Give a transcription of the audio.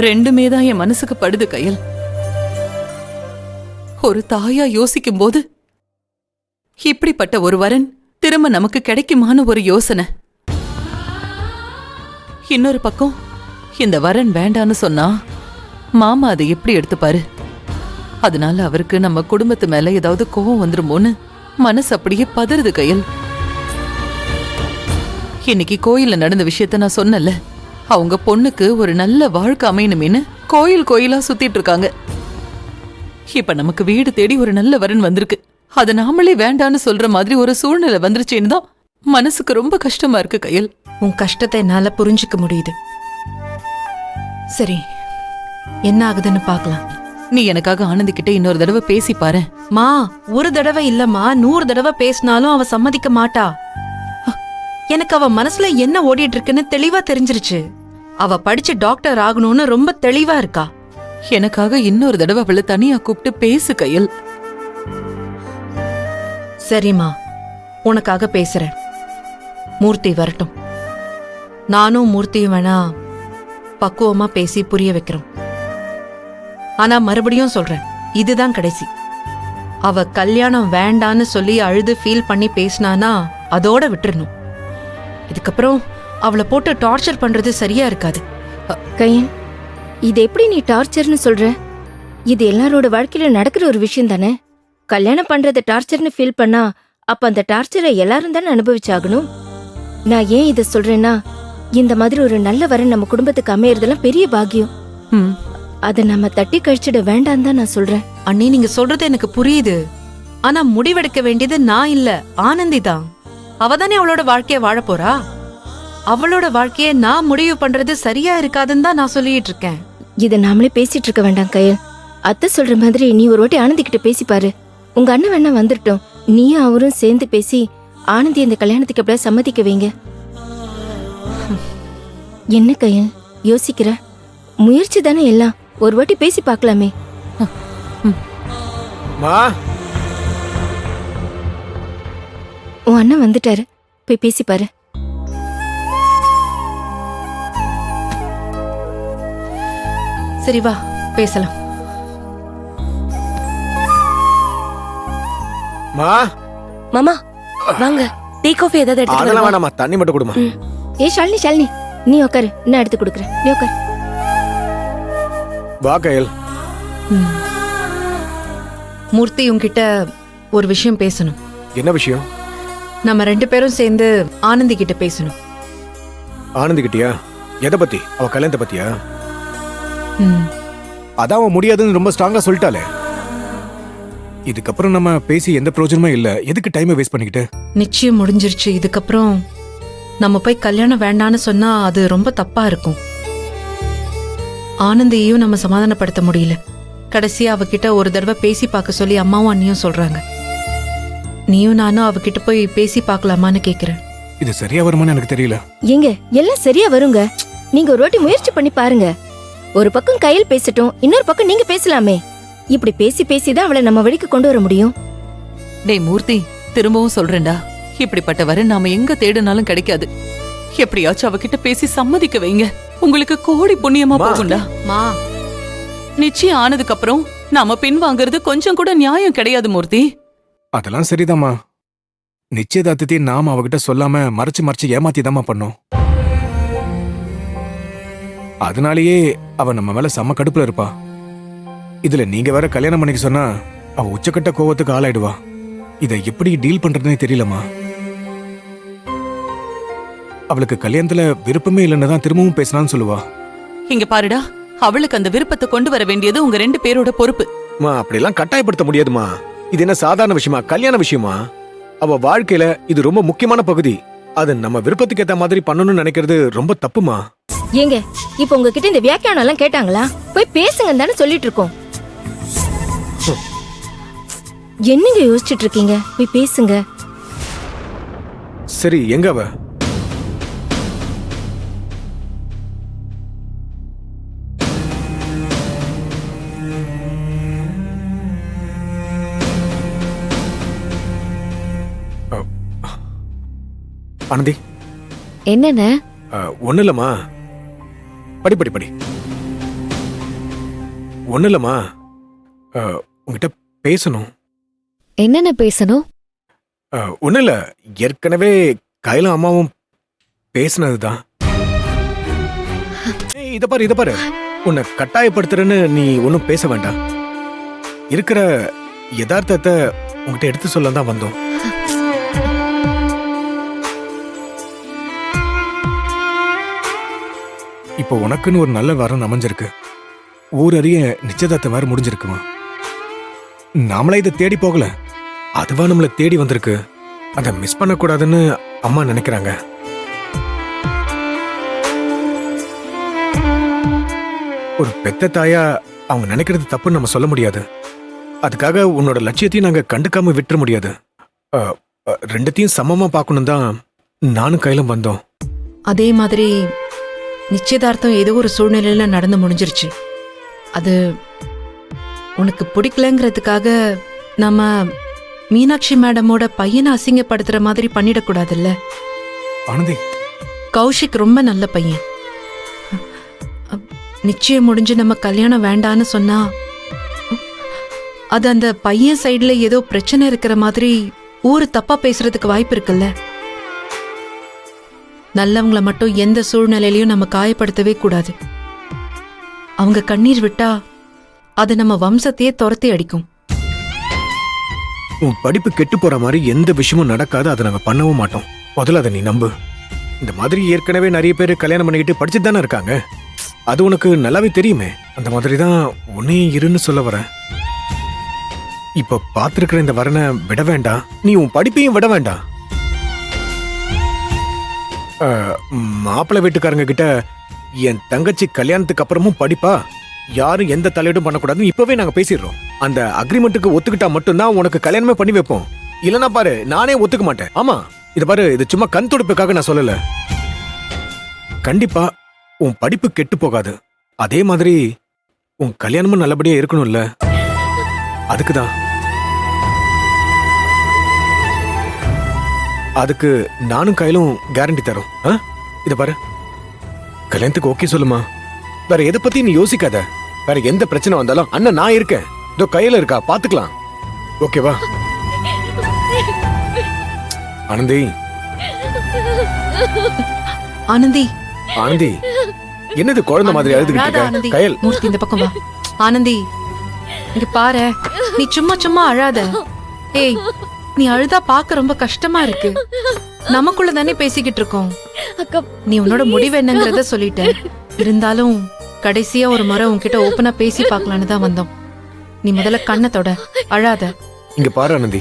ரெண்டுமே தான் என் மனசுக்கு படுது கயல். ஒரு தாயா யோசிக்கும் போது இப்படிப்பட்ட ஒரு வரன் திரும்ப நமக்கு கிடைக்குமான்னு ஒரு யோசனை. இன்னொரு பக்கம் இந்த வரன் வேண்டான்னு சொன்னா மாமா அதை எப்படி எடுத்துப்பாரு? அதனால அவருக்கு நம்ம குடும்பத்து மேல ஏதாவது கோபம் வந்துருமோன்னு மனசு அப்படியே பதறுது கயல். இன்னைக்கு கோயில்ல நடந்த விஷயத்த நான் சொன்னல, அவங்க பொண்ணுக்கு ஒரு நல்ல வாழ்க்கை அமையணுமேனு கோயில் கோயிலா சுத்திட்டு இருக்காங்க. இப்ப நமக்கு வீடு தேடி ஒரு நல்ல வரன் வந்திருக்கு. அது நாமளே வேண்டான்னு சொல்ற மாதிரி ஒரு சூழ்நிலை வந்துருச்சேன்னு தான் மனசுக்கு ரொம்ப கஷ்டமா இருக்கு கயல். உன் கஷ்டத்தை என்னால புரிஞ்சுக்க முடியுது. சரி, என்ன ஆகுதுன்னு பாக்கலாம். நீ எனக்காக ஆனந்தி கிட்ட இன்னொரு தடவை பேசி பாரு. மா, ஒரு தடவை இல்லம்மா, 100 தடவை பேசினாலும் அவ சம்மதிக்க மாட்டா. எனக்கு அவ மனசுல என்ன ஓடிட்டு இருக்குன்னு தெளிவா தெரிஞ்சிருச்சு. அவ படிச்சு டாக்டர் ஆகணும்னு ரொம்ப தெளிவா இருக்கா. எனக்காக இன்னொரு தடவை அவளை தனியா கூப்பிட்டு பேசு கயல். சரிம்மா, உனக்காக பேசுறேன். மூர்த்தி வரட்டும். நானும் மூர்த்தியும் வேணா பக்குவமா பேசி புரிய வைக்கிறோம். ஆனா மறுபடியும் சொல்றேன், இதுதான் கடைசி. அவ கல்யாணம் வேண்டான்னு சொல்லி அழுது ஃபீல் பண்ணி பேசினானா அதோட விட்டுறணும். இதுக்கப்புறம் அவளை போட்டு டார்ச்சர் பண்றது சரியா இருக்காது. கையன், இது எப்படி நீ டார்ச்சர்னு சொல்ற? இது எல்லாரோட வாழ்க்கையில நடக்கிற ஒரு விஷயம் தானே. கல்யாணம் பண்றத டார்ச்சர்னு ஃபீல் பண்ணா அப்ப அந்த டார்ச்சரை எல்லாரும் தானே அனுபவிச்சாகணும். நான் ஏன் இதை சொல்றேன்னா, இந்த மாதிரி ஒரு நல்ல வரன் நம்ம குடும்பத்துக்கு அமையறதெல்லாம் பெரிய பாக்கியம். அதை நம்ம தட்டி கழிச்சிட வேண்டாம் தான் நான் சொல்றேன். அண்ணி, நீங்க சொல்றது எனக்கு புரியுது. ஆனா முடிவெடுக்க வேண்டியது நான் இல்ல, ஆனந்தி தான். அவதானே அவளோட வாழ்க்கைய வாழ போறா. அவளோட வாழ்க்கைய நான் முடிவு பண்றது சரியா இருக்காதுன்னு தான் நான் சொல்லிட்டு இருக்கேன். இதை நாமளே பேசிட்டு இருக்க வேண்டாம் கயல். அத்தை சொல்ற மாதிரி நீ ஒரு வாட்டி ஆனந்தி கிட்ட பேசி பாரு. உங்க அண்ணன் வேணா வந்துட்டோம், நீயும் அவரும் சேர்ந்து பேசி ஆனந்தி இந்த கல்யாணத்துக்கு எப்படியா சம்மதிக்க வைங்க. என்ன கயல் யோசிக்கிற? முயற்சி தானே எல்லாம். ஒரு வாட்டி பேசி பார்க்கலாமே. உன் அண்ணன் வந்துட்டாரு, போய் பேசி பாரு. சரி, வா பேசலாம். மாமா வாங்க, டீ காஃபி ஏதாவது அதெல்லாம் வேணாமா, தண்ணி மட்டும் கொடுமா. ஏ ஷாலினி, ஷாலினி நீ உட்காரு, நான் எடுத்து கொடுக்குறேன். நீ உட்காரு. வா கயல். மூர்த்தி, உன்கிட்ட ஒரு விஷயம் பேசணும். என்ன விஷயம்? நம்ம 2 பேரும் சேர்ந்து ஆனந்தி கிட்ட பேசணும். ஆனந்தி கிட்டியா? எதை பத்தி? அவ கல்யாணத்தை பத்தியா? அதான் அவன் முடியாதுன்னு ரொம்ப ஸ்ட்ராங்கா சொல்லிட்டாலே. இதுக்கப்புறம் நம்ம பேசி எந்த பிரயோஜனமும் இல்ல. எதுக்கு டைமை வேஸ்ட் பண்ணிக்கிட்டு? நிச்சயம் முடிஞ்சிருச்சு. இதுக்கப்புறம் நம்ம போய் கல்யாணம் வேண்டான்னு சொன்னா அது ரொம்ப தப்பா இருக்கும். ஆனந்தியையும் நம்ம சமாதானப்படுத்த முடியல. கடைசியா அவகிட்ட ஒரு தடவை பேசி பார்க்க சொல்லி அம்மாவும் அண்ணியும் சொல்றாங்க. நீயும் நானும் அவகிட்ட போய் பேசி பார்க்கலாமான்னு கேக்குறேன். இது சரியா வருமான்னு எனக்கு தெரியல. ஏங்க, எல்லாம் சரியா வருங்க. நீங்க ஒரு வாட்டி முயற்சி பண்ணி பாருங்க. ஒரு பக்கம் கையில் பேசட்டும், இன்னொரு பக்கம் நீங்க பேசலாமே. இப்படி பேசி பேசிதான் அவளை நம்ம வழிக்கு கொண்டு வர முடியும். டேய் மூர்த்தி, திரும்பவும் சொல்றேன்டா, இப்படிப்பட்ட வரன் நாம எங்க தேடினாலும் கிடைக்காது. எப்படியாச்சும் அவகிட்ட பேசி சம்மதிக்க வைங்க. உங்களுக்கு கோடி புண்ணியமா போகும்டா. மா, நிச்சயம் ஆனதுக்கு அப்புறம் நாம பின் வாங்குறது கொஞ்சம் கூட நியாயம் கிடையாது மூர்த்தி. அதெல்லாம் சரிதாம்மா. நிச்சயதார்த்தத்தையும் நாம அவகிட்ட சொல்லாம மறைச்சு மறைச்சு ஏமாத்திதாம்மா பண்ணோம். அதனாலேயே அவ நம்ம மேல செம்ம கடுப்புல இருப்பா. இதுல நீங்க வேற கல்யாணம் பண்ணிக்க சொன்னா அவ உச்சக்கட்ட கோவத்துக்கு ஆளாயிடுவா. இதை எப்படி டீல் பண்றதுனே தெரியலமா. அவளுக்கு கல்யாணத்துல விருப்பமே இல்லைன்னு தான் திரும்பவும் பேசினான்னு சொல்லுவா. இங்க பாருடா, அவளுக்கு அந்த விருப்பத்தை கொண்டு வர வேண்டியது உங்க 2 பேரோட பொறுப்பு. அப்படிலாம் கட்டாயப்படுத்த முடியாதுமா. இது என்ன சாதாரண விஷயமா? கல்யாண விஷயமா? அவ வாழ்க்கையில இது ரொம்ப முக்கியமான பகுதி. அது நம்ம விருப்பத்துக்கு ஏத்த மாதிரி பண்ணணும்னு நினைக்கிறது ரொம்ப தப்புமா. ஏங்க, இப்ப உங்ககிட்ட இந்த வியாக்கியானம் எல்லாம் கேட்டாங்களா? போய் பேசுங்க தானே சொல்லிட்டு இருக்கோம். என்னங்க யோசிச்சுட்டு இருக்கீங்க? போய் பேசுங்க. சரி, எங்க அவ? ஆனந்தி, என்னென்ன? ஒண்ணு இல்லம்மா. படி படி படி. ஒன்றும் இல்லைம்மா, உங்ககிட்ட பேசணும். என்னென்ன பேசணும்? ஒன்றும் இல்லை, ஏற்கனவே கையில அம்மாவும் பேசினது தான். இதை பாரு, உன்னை கட்டாயப்படுத்துறேன்னு நீ ஒன்றும் பேச வேண்டாம். இருக்கிற யதார்த்தத்தை உங்ககிட்ட எடுத்து சொல்ல தான் வந்தோம். இப்போ உனக்குன்னு ஒரு நல்ல வரன் அமைஞ்சிருக்கு. ஊரறிய நிச்சயதார்த்தம் வேற முடிஞ்சிருக்குமா. நாமளே இதை தேடி போகல, அதுவா நம்மளை தேடி வந்திருக்கு. அதை மிஸ் பண்ணக்கூடாதுன்னு அம்மா நினைக்கிறாங்க. ஒரு பெத்த தாயா அவங்க நினைக்கிறது தப்புன்னு நம்ம சொல்ல முடியாது. அதுக்காக உன்னோட லட்சியத்தையும் நாங்க கண்டுக்காம விட்டுற முடியாது. ரெண்டுத்தையும் சமமா பார்க்கணும் தான் நானும் கையிலும் வந்தோம். அதே மாதிரி நிச்சயதார்த்தம் ஏதோ ஒரு சூழ்நிலையில நடந்து முடிஞ்சிருச்சு. அது உனக்கு பிடிக்கலங்கிறதுக்காக நம்ம மீனாட்சி மேடமோட பையனை அசிங்கப்படுத்துற மாதிரி பண்ணிடக்கூடாதுல்ல. ஆனந்தி, கௌஷிக் ரொம்ப நல்ல பையன். நிச்சயம் முடிஞ்சு நம்ம கல்யாணம் வேண்டான்னு சொன்னா அது அந்த பையன் சைடுல ஏதோ பிரச்சனை இருக்கிற மாதிரி ஊரு தப்பா பேசுறதுக்கு வாய்ப்பு இருக்குல்ல. நல்லவங்களை மட்டும் எந்த சூழ்நிலையிலயும் நம்ம காயப்படுத்தவே கூடாது. அவங்க கண்ணீர் விட்டா அது நம்ம வம்சத்தையே துரத்தி அடிக்கும். உன் படிப்பு கெட்டு போற மாதிரி எந்த விஷயமும் நடக்காது. அதை நாங்க பண்ணவும் மாட்டோம். முதல்ல அதை நீ நம்பு. இந்த மாதிரி ஏற்கனவே நிறைய பேர் கல்யாணம் பண்ணிக்கிட்டு படிச்சுட்டு தானே இருக்காங்க. அது உனக்கு நல்லாவே தெரியுமே. அந்த மாதிரி தான் உன்னே இருன்னு சொல்ல வரேன். இப்ப பார்த்திருக்கிற இந்த வரனை விட வேண்டாம், நீ உன் படிப்பையும் விட வேண்டாம். மாப்பிள்ளை வீட்டுக்காரங்க கிட்ட என் தங்கச்சி கல்யாணத்துக்கு அப்புறமும் படிப்பா, யாரும் எந்த தலையீடும் பண்ணக்கூடாதுன்னு இப்பவே நாங்க பேசிடுறோம். அந்த அக்ரிமெண்ட்டுக்கு ஒத்துக்கிட்டா மட்டும்தான் உனக்கு கல்யாணமே பண்ணி வைப்போம். இல்லனா பாரு, நானே ஒத்துக்க மாட்டேன். ஆமா, இது பாரு, இது சும்மா கண் துடைப்புக்காக நான் சொல்லல. கண்டிப்பா உன் படிப்பு கெட்டு போகாது. அதே மாதிரி உன் கல்யாணமும் நல்லபடியா இருக்கணும்ல, அதுக்குதான். அதுக்கு நானும் கையிலும் கேரண்டி தரோம். இத பாரு, கல்யாணத்துக்கு ஓகே சொல்லுமா. வேற எதை பத்தி நீ யோசிக்காத. வேற எந்த பிரச்சனை வந்தாலும் அண்ணன் நான் இருக்கேன். இதோ கையில இருக்கா, பாத்துக்கலாம். ஓகேவா ஆனந்தி? ஆனந்தி, ஆனந்தி, என்னது குழந்தை மாதிரி அழுதுகிட்டு ஆனந்தி, இருக்க? கையல், மூர்த்தி இந்த பக்கம் வா. ஆனந்தி, இங்க பாரு, நீ சும்மா சும்மா அழாத. ஏய், நீ அழுதா பார்க்க ரொம்ப கஷ்டமா இருக்கு. நமக்குள்ள தானே பேசிக்கிட்டு இருக்கோம். நீ உன்னோட முடிவு என்னங்கறத சொல்லிட்ட. இருந்தாலும் கடைசியா ஒரு முறை உன்கிட்ட ஓப்பனா பேசி பார்க்கலான்னு தான் வந்தோம். நீ முதல்ல கண்ணை தொட, அழாத. இங்க பாரு ஆனந்தி,